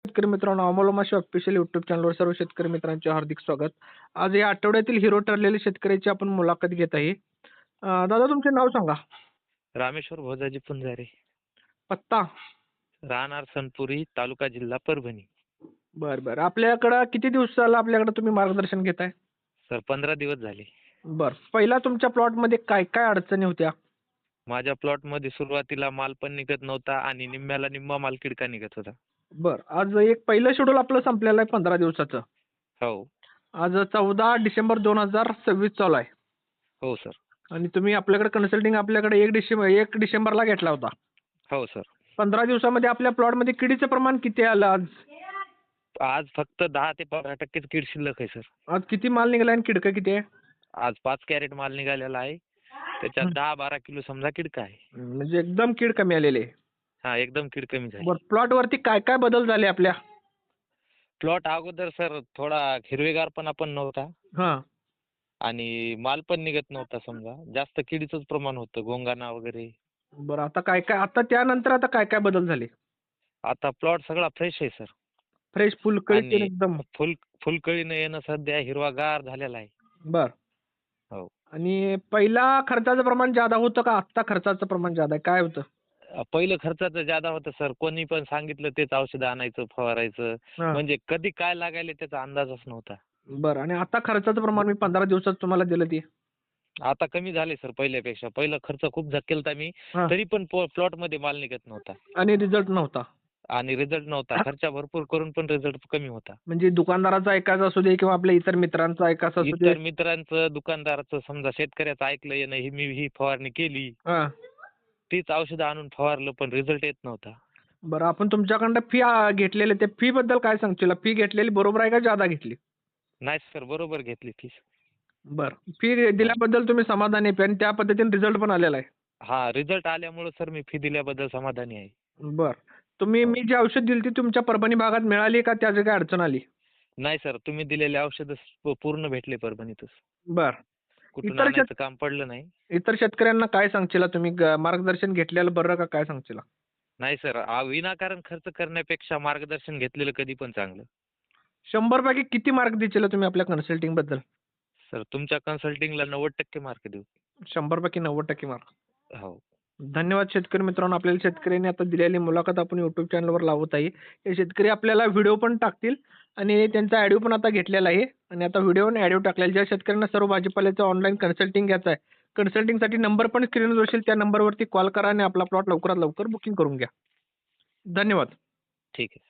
शेतकरी मित्रांनो, अमोल माशी ऑफिशियल यूट्यूब चॅनलवर सर्व शेतकरी मित्रांचे हार्दिक स्वागत. आज या आठवड्यातील हिरो ठरलेले शेतकऱ्याची आपण मुलाखत घेत आहे. दादा तुमचे नाव सांगा. रामेश्वर भोजाजी पुंजारे, पत्ता. राहणार सनपुरी, तालुका जिल्हा परभणी. बरं. आपल्याकडं किती दिवसाला आपल्याकडे तुम्ही मार्गदर्शन घेताय? सर 15 दिवस झाले. पहिला तुमच्या प्लॉटमध्ये काय काय अडचणी होत्या? माझ्या प्लॉट मध्ये सुरुवातीला माल पण निघत नव्हता आणि निम्म्याला निम्मा माल किडका निघत होता. आज एक पहिलं शेड्यूल आपलं संपलेलं आहे 15 दिवसाचं. हो. आज 14 डिसेंबर 2026 चालू आहे. हो सर. आणि तुम्ही आपल्याकडे कन्सल्टिंग 1 डिसेंबरला घेतला होता. हो सर. 15 दिवसामध्ये आपल्या प्लॉटमध्ये किडीचं प्रमाण किती आलं आज? आज फक्त 10 ते 15% कीड शिल्लक आहे सर. आज किती माल निघाला आणि किडकं किती आहे? आज 5 कॅरेट माल निघालेला आहे. त्याच्यात 10-12 किलो समजा किडका आहे. म्हणजे एकदम कीड कमी आलेली आहे. हा, एकदम कीड कमी झाली. प्लॉट वरती काय काय बदल झाले आपल्या? प्लॉट अगोदर सर थोडा हिरवेगारपणा पण नव्हता हा. आणि माल पण निघत नव्हता समजा. जास्त किडीचंच प्रमाण होतं, गोंगाना वगैरे. आता काय काय त्यानंतर काय काय बदल झाले? आता प्लॉट सगळा फ्रेश आहे सर. फ्रेश फुलकळी आणि एकदम. फुलकळीनं येणं सध्या हिरवागार झालेला आहे. बर. हो. आणि पहिला खर्चाचं प्रमाण जादा होतं का आता खर्चाचं प्रमाण जादा आहे? काय होतं? पहिलं खर्चाचं ज्यादा होतं सर. कोणी पण सांगितलं तेच औषध आणायचं, फवारायचं. हा. म्हणजे कधी काय लागायला त्याचा अंदाजच नव्हता. बरं. आणि आता खर्चाचं प्रमाण मी 15 दिवसात तुम्हाला दिलं ते. आता कमी झाले सर पहिल्यापेक्षा. पहिला खर्च खूप केलता मी, हा. तरी पण प्लॉट मध्ये माल निघत नव्हता आणि रिझल्ट नव्हता. आणि रिझल्ट नव्हता. खर्च भरपूर करून पण रिझल्ट कमी होता. म्हणजे दुकानदाराचा ऐकायचा असू दे किंवा आपल्या इतर मित्रांचा ऐकायचा असू दे. इतर मित्रांचं, दुकानदाराचं समजा शेतकऱ्याचं ऐकलं येणं, ही फवारणी केली, हा. तीच औषधं आणून फवारलं पण रिझल्ट येत नव्हता. बरं, आपण तुमच्याकडनं फी घेतलेली, त्या फी बद्दल काय सांगशील? फी घेतलेली बरोबर आहे का जादा घेतली? नाही सर, बरोबर घेतली फीस. बरं. फी दिल्याबद्दल तुम्ही समाधानी आहे आणि त्या पद्धतीने रिझल्ट पण आलेला आहे. हा, रिझल्ट आल्यामुळे सर मी फी दिल्याबद्दल समाधानी आहे. बरं. तुम्ही मी जी औषध दिली ती तुमच्या परभणी भागात मिळाली का त्याची काय अडचण आली? नाही सर, तुम्ही दिलेले औषध पूर्ण भेटले परभणीतच. बरं. कुठून आणायचं काम पडलं नाही. इतर शेतकऱ्यांना काय सांगशील तुम्ही? मार्गदर्शन घेतलेलं बरं का काय सांगशील? नाही सर, विनाकारण खर्च करण्यापेक्षा मार्गदर्शन घेतलेलं कधी पण चांगलं. 100 पैकी किती मार्क देशील तुम्ही आपल्या कन्सल्टिंग बद्दल? सर, तुमच्या कन्सल्टिंगला 90% मार्क देऊ. 100 पैकी 90% मार्क. हो. धन्यवाद शेतकरी मित्रांनो. आपल्याला शेतकऱ्यांनी आता दिलेली मुलाखत आपण युट्यूब चॅनलवर लावत आहे. हे शेतकरी आपल्याला व्हिडिओ पण टाकतील आणि त्यांचा ऑडिओ पण आता घेतलेला आहे आणि आता व्हिडिओ आणि ऑडिओ टाकलेला. ज्या शेतकऱ्यांना सर्व भाजीपाल्याचं ऑनलाईन कन्सल्टिंग घ्यायचं आहे, कन्सल्टिंगसाठी नंबर पण स्क्रीनवर असेल, त्या नंबरवरती कॉल करा आणि आपला प्लॉट लवकरात लवकर बुकिंग करून घ्या. धन्यवाद. ठीक आहे.